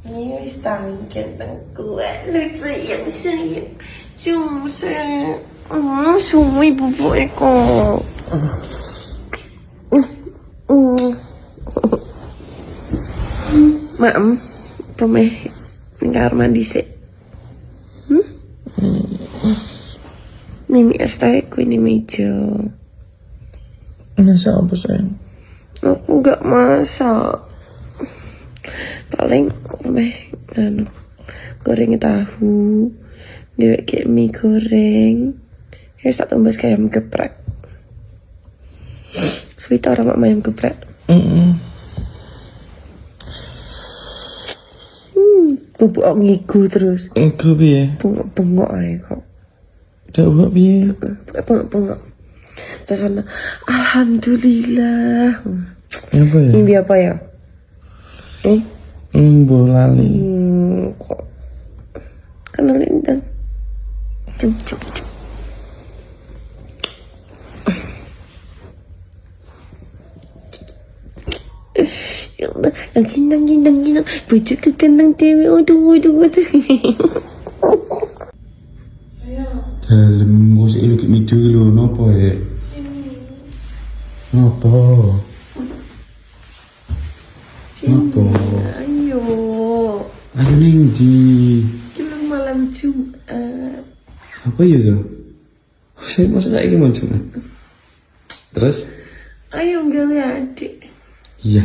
你会上跟那个类似样声音，就是所以不会讲。Maem, pemeh kamar mandi sih. Mimi estai ku ini meja. Masak apa sayang? Aku nggak masak. Paling goreng tahu, dia kayak mie goreng, kayak tak tumbas kayak ayam geprek. Sweet orang mak ayam geprek. Bubuk ngigu terus. Ngigu piye? Bengok ae kok. Coba piye? Bengok. Terus sana, alhamdulillah. Apa ya? Ini apa ya? Bolali. Kok kenalin dan cum. Ya Allah, nangkin baju ke kandang dewe, aduh. Dalam musik lu kayak video lu, nopo ya? Nopo? Ayo Neng di Jumat malam Jumat. apa ya tuh? Saya masa saya mau Jumat. Terus? Ayo gali adik. Iya.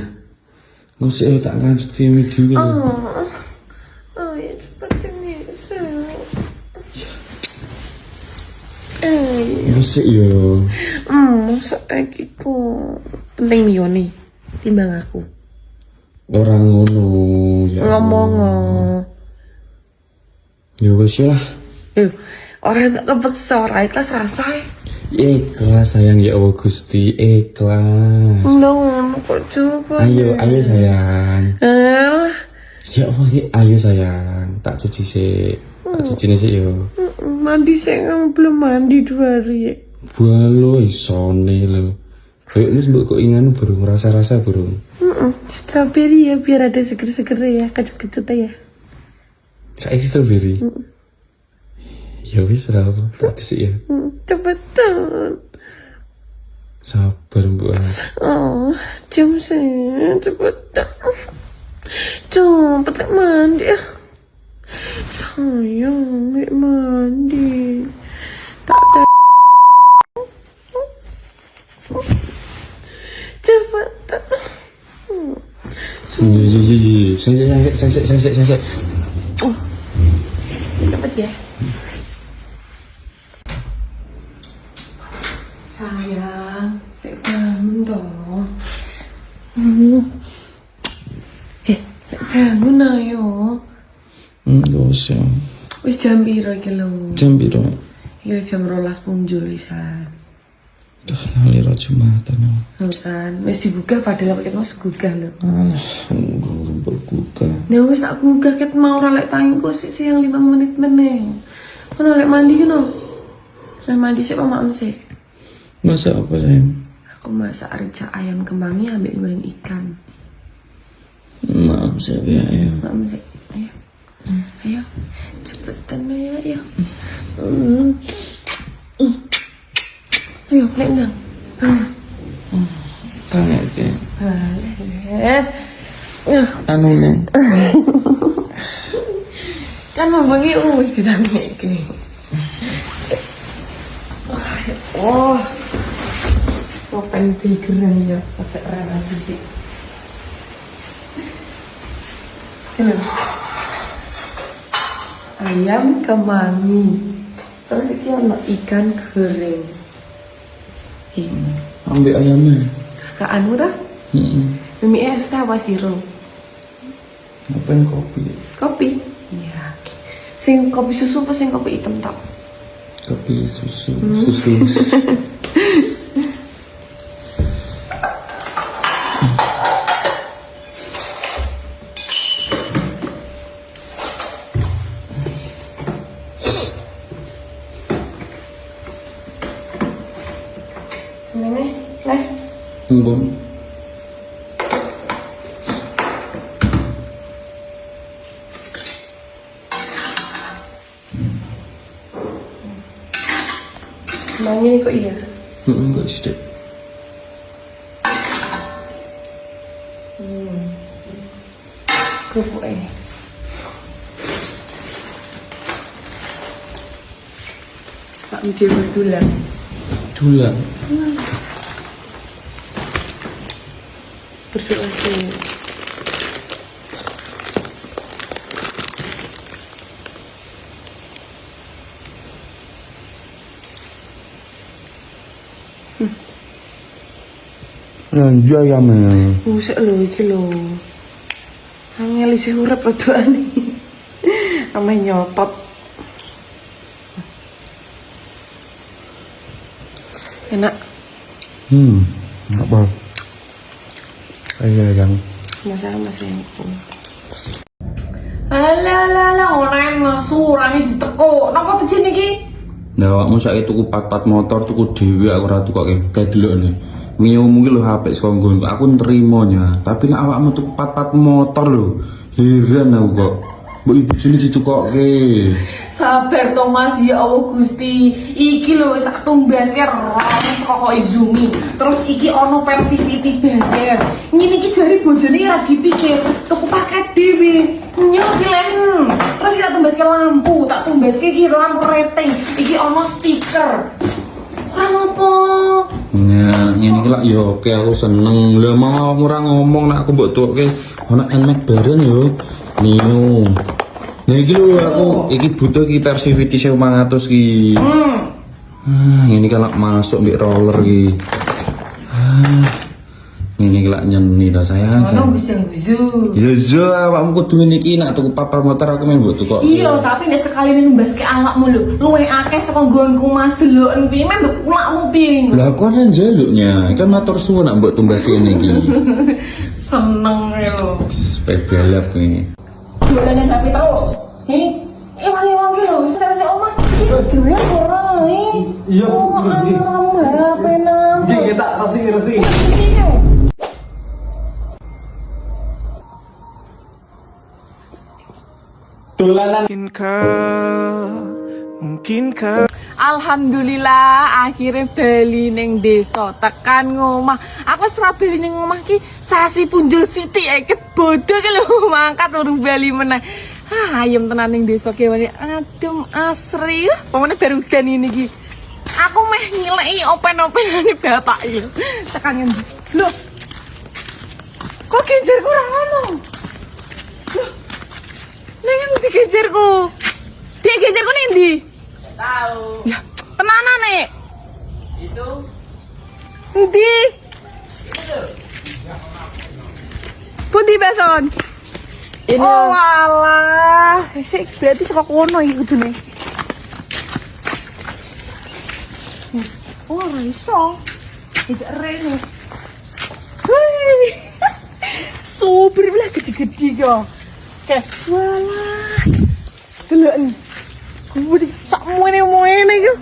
Nggak usah tak lanjut film video gitu. Oh ya cepat sini Nggak usah ya. Masa kayak gitu. Penting nih nih timbang aku. Orang ngono ya. Ngomong. Ya wes lah. Orang tak kepeksa, orang ikhlas rasa. Ikhlas sayang ya Allah Gusti, ikhlas. Kok coba. Ayo sayang. Ya Allah, ayo sayang. Tak cuci sih. Tak cuci sih yo. Mandi sih belum mandi 2 hari. Bualo isone lo. Kayak ini sebut kok ingin burung rasa burung. Strawberry ya biar ada seger-seger ya, kecut-kecut ya. Saya strawberry. Ya wis ra apa, tak sih ya. Cepetan. Sabar Mbak. Cium sih, cepetan. Cepet mandi ya. Sayang, mandi. Tak cepetan. Iya. Saya. Cepet ya. Sayang, bangun toh. Bangun ayo. Enggak usah. Wis jam piro iki lho? Jam piro? Ya jam 12 punjul wisan. Dah lali ra Jumatan. Wisan, wis dibuka padahal pakai mas gugah lho. Alhamdulillah berbuka. Nah wis tak gugah ket mau ora lek tangku sik yang 5 menit meneng. Kono lek mandi ngono. Saya mandi sik mamak sik. Masak apa sayang? Aku masak rejak ayam kemangi ambil goreng ikan. Maaf saya ya. Mamak sik. Ayo. Cepetan ya, ayo. Ayo, lek ndang. Tanya ke. Anu neng. Kan mau bengi wis ditanya iki. Pengen pikiran ya pakai rana titik. Ayam kemangi. Terus iki ono ikan goreng. Ambil ayamnya. Kesukaanmu dah? Mimi es teh apa sirup? Ngapain kopi? Kopi? Iya. Sing kopi susu apa sing kopi hitam tak? Kopi susu. Ini Mangi kok iya. Enggak sih dek. Kerupuk tak mikir betulan. Tulang. Berdoa sih. Anjay ayamnya. Busuk lho iki lho. Angel isih urip rodoane. Ame nyotot. Enak. Apa? Ayam. Sama-sama sayangku. Alah, orang nesu, orangnya diteko. Napa terjadi iki? Nah, awakmu saiki tuku pat-pat motor tuku dhewe aku ora tuku kayak delokne. Mio mungkin lo HP songgon, aku nerimonya. Tapi nek awakmu tuku pat-pat motor lho. Heran aku kok. Mbok ibu juli ditukokke. Sabar Thomas, ya Allah Gusti. Iki lho sak tumbaske rono kok Izumi. Terus iki ono Persivity Banger. Ngene iki jare bojone ora dipikir, tuku paket dhewe. Nyopilehen. Terus kita tumbaske lampu, tak tumbaske iki lampu rating. Iki ono stiker. Kurang apa? Ya, ini lak yo oke aku seneng. Lah mau ora ngomong nek aku mbok tukokke ana Nmax bareng yo. Nio. Nah iki lho aku iki butuh iki Persivity 1500 ki. Ini kan lak masuk di roller ki. Ini lak nyeni ta sayang. Ono bisa nguzu. Ya zo awakmu kudu ngene iki nek tuku papan motor aku main mbok tukok. Iya, tapi nek sekali ning mbaske awakmu lho, luwih akeh saka nggonku Mas deloken piye men mbok kulakmu piye. Lah kok ana njaluknya, kan matur suwun nek mbok tumbas kene iki. Seneng lho. Spesialap nih. Dolanan HP terus. Wangi-wangi lho, wis selesai omah. Iki dhewe ora Iya, iya. HP nang. Nggih, tak resi. Dolanan Mungkinkah Alhamdulillah akhirnya bali ning desa tekan ngomah. Aku wis ora bali ning omah ki sasi punjul sithik ket bodoh ki lho mangkat urung bali meneh. Ayem tenan ning desa kewane adem asri. Pemene baru udan ini ki. Aku meh ngileki open-openane bapak iki. Tekan ngendi? Lho. Kok genjerku ora ono? Loh. Ning endi genjerku? Dia genjerku ning ndi? Tahu. Ya, tenanan nek. Itu. Endi? Itu. Pundi beson? Ini. Oh alah, sik berarti saka kono iki kudune. Oh, ora iso. Tidak rene. Hei. Super lah gede-gede kok. Oke, walah. Delok. Kuwi sak muene-muene iki.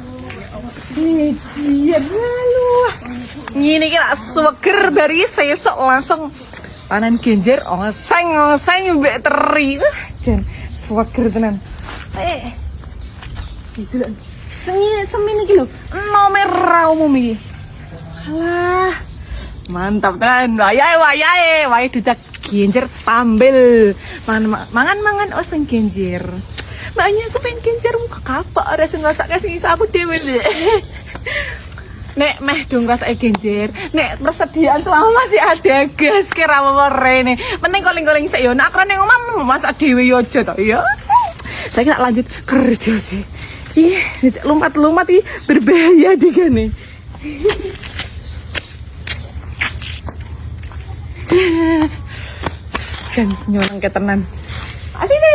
Iya, lalu. Ngene iki lak seger dari sesuk langsung panen genjer oseng mbek teri. Jan seger tenan. Itu lho. Semin iki lho, nomor umum iki. Alah. Mantap tenan. Wayahe dudak genjer tampil. Mangan oseng genjer. Makanya aku pengen genjer muka kapak ora sing ngrasake sing aku dhewe. Nek meh dong rasake genjer, nek persediaan selama masih ada gas kira apa rene. Penting koling-koling sik yo nek akrane ngomong masak dhewe yo aja to ya. Saya tak lanjut kerja sih. Ih, lompat-lompat ih berbahaya digane. Kan nyorang ketenan. Asini.